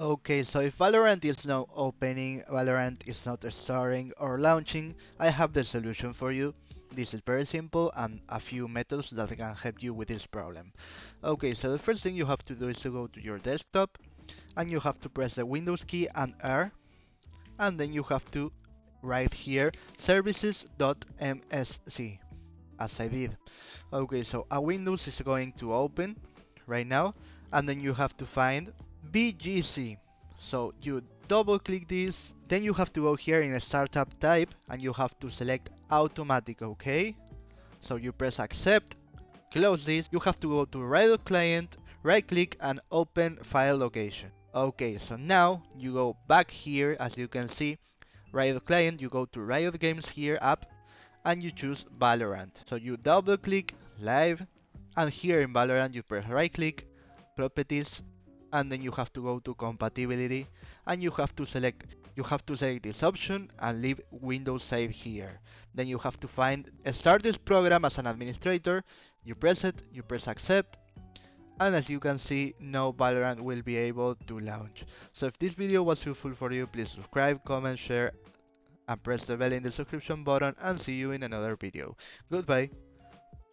Okay, so if Valorant is not opening, Valorant is not starting or launching, I have the solution for you. This is very simple and a few methods that can help you with this problem. Okay, so the first thing you have to do is to go to your desktop and you have to press the Windows key and R, and then you have to write here services.msc as I did. Okay, so a Windows is going to open right now, and then you have to find BGC. So you double click this, then you have to go here in a startup type and you have to select automatic, okay? So you press accept, close this, you have to go to Riot Client, right click and open file location. Okay, so now you go back here as you can see, Riot Client, you go to Riot Games here app and you choose Valorant. So you double click live, and here in Valorant you press right click, properties, and then you have to go to compatibility and you have to select this option and leave Windows side here. Then you have to find start this program as an administrator, you press it, you press accept, and as you can see, no Valorant will be able to launch. So if this video was useful for you, please subscribe, comment, share, and press the bell in the subscription button, and see you in another video. Goodbye.